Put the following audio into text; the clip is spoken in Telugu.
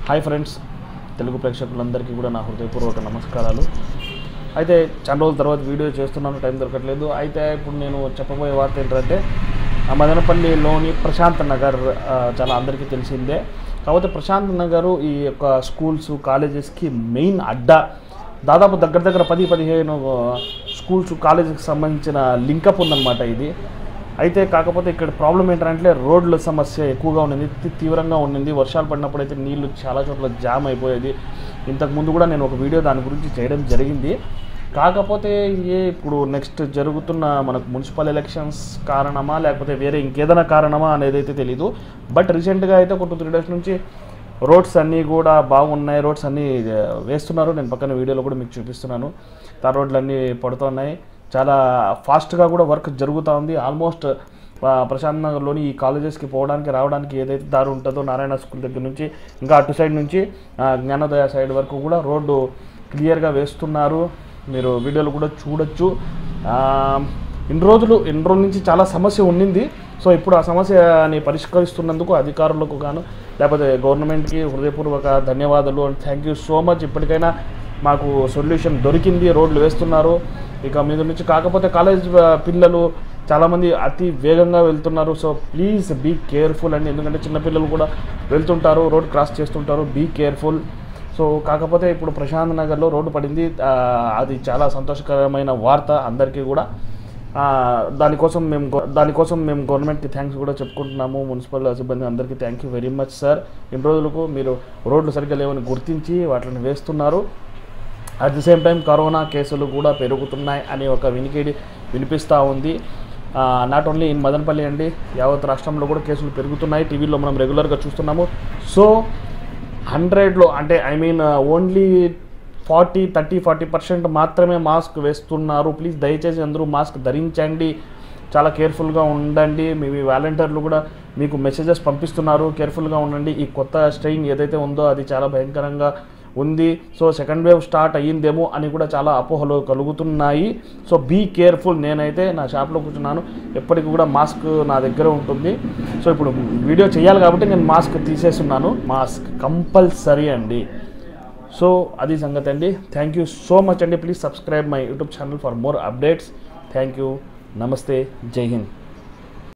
హాయ్ ఫ్రెండ్స్, తెలుగు ప్రేక్షకులందరికీ కూడా నా హృదయపూర్వక నమస్కారాలు. అయితే చాలా రోజుల తర్వాత వీడియో చేస్తున్నాను, టైం దొరకట్లేదు. అయితే ఇప్పుడు నేను చెప్పబోయే వార్త ఏంటంటే మదనపల్లిలోని ప్రశాంత్ నగర్ చాలా అందరికీ తెలిసిందే. కాకపోతే ప్రశాంత్ నగరు ఈ యొక్క స్కూల్స్ కాలేజెస్కి మెయిన్ అడ్డా. దాదాపు దగ్గర 10-15 స్కూల్స్ కాలేజెస్కి సంబంధించిన లింకప్ ఉందన్నమాట ఇది. అయితే కాకపోతే ఇక్కడ ప్రాబ్లం ఏంటంటే రోడ్ల సమస్య ఎక్కువగా ఉండింది, తీవ్రంగా ఉండింది. వర్షాలు పడినప్పుడు అయితే నీళ్లు చాలా చోట్ల జామ్ అయిపోయేది. ఇంతకుముందు కూడా నేను ఒక వీడియో దాని గురించి చేయడం జరిగింది. కాకపోతే ఇప్పుడు నెక్స్ట్ జరుగుతున్న మనకు మున్సిపల్ ఎలక్షన్స్ కారణమా లేకపోతే వేరే ఇంకేదైనా కారణమా అనేది అయితే తెలీదు. బట్ రీసెంట్గా అయితే ఒక 2-3 డేస్ నుంచి రోడ్స్ అన్నీ కూడా బాగున్నాయి, రోడ్స్ అన్నీ వేస్తున్నారు. నేను పక్కన వీడియోలో కూడా మీకు చూపిస్తున్నాను. తార్ రోడ్లు అన్నీ పడుతున్నాయి, చాలా ఫాస్ట్గా కూడా వర్క్ జరుగుతూ ఉంది. ఆల్మోస్ట్ ప్రశాంత్ నగర్లోని ఈ కాలేజెస్కి పోవడానికి రావడానికి ఏదైతే దారి ఉంటుందో నారాయణ స్కూల్ దగ్గర నుంచి ఇంకా అటు సైడ్ నుంచి జ్ఞానోదయ సైడ్ వరకు కూడా రోడ్డు క్లియర్గా వేస్తున్నారు. మీరు వీడియోలు కూడా చూడొచ్చు. ఇన్ని రోజుల నుంచి చాలా సమస్య ఉండింది. సో ఇప్పుడు ఆ సమస్యని పరిష్కరిస్తున్నందుకు అధికారులకు గాను లేకపోతే గవర్నమెంట్కి హృదయపూర్వక ధన్యవాదాలు and thank you so much. ఇప్పటికైనా మాకు సొల్యూషన్ దొరికింది, రోడ్లు వేస్తున్నారు ఇక మీద నుంచి. కాకపోతే కాలేజ్ పిల్లలు చాలామంది అతి వేగంగా వెళ్తున్నారు. సో ప్లీజ్ బీ కేర్ఫుల్ అండి, ఎందుకంటే చిన్నపిల్లలు కూడా వెళ్తుంటారు, రోడ్ క్రాస్ చేస్తుంటారు. Be careful. సో కాకపోతే ఇప్పుడు ప్రశాంత్ నగర్లో రోడ్డు పడింది, అది చాలా సంతోషకరమైన వార్త అందరికీ కూడా. దానికోసం మేము గవర్నమెంట్కి థ్యాంక్స్ కూడా చెప్పుకుంటున్నాము. మున్సిపల్ సిబ్బంది అందరికీ thank you very much sir. ఇన్ని రోజులకు మీరు రోడ్లు సరిగ్గా లేవని గుర్తించి వాటిని వేస్తున్నారు. At the same time corona కేసులు కూడా పెరుగుతున్నాయి అని ఒక వినికిడి వినిపిస్తూ ఉంది. నాట్ ఓన్లీ ఇన్ మదనపల్లి అండి, యావత్ రాష్ట్రంలో కూడా కేసులు పెరుగుతున్నాయి. టీవీలో మనం రెగ్యులర్గా చూస్తున్నాము. సో 100లో అంటే ఓన్లీ 30-40% మాత్రమే మాస్క్ వేస్తున్నారు. ప్లీజ్ దయచేసి అందరూ మాస్క్ ధరించండి, చాలా కేర్ఫుల్గా ఉండండి. మీ వాలంటీర్లు కూడా మీకు మెసేజెస్ పంపిస్తున్నారు, కేర్ఫుల్గా ఉండండి. ఈ కొత్త స్ట్రెయిన్ ఏదైతే ఉందో అది చాలా భయంకరంగా ఉంది. సో సెకండ్ వేవ్ స్టార్ట్ అయ్యిందేమో అని కూడా చాలా అపోహలు కలుగుతున్నాయి. So be careful. నేనైతే నా షాప్లో కూర్చున్నాను, ఎప్పటికీ కూడా మాస్క్ నా దగ్గర ఉంటుంది. సో ఇప్పుడు వీడియో చేయాలి కాబట్టి నేను మాస్క్ తీసేస్తున్నాను. మాస్క్ కంపల్సరీ అండి. సో అది సంగతి అండి. థ్యాంక్ యూ సో మచ్ అండి. Please subscribe my YouTube channel for more updates. Thank you. నమస్తే. జై హింద్.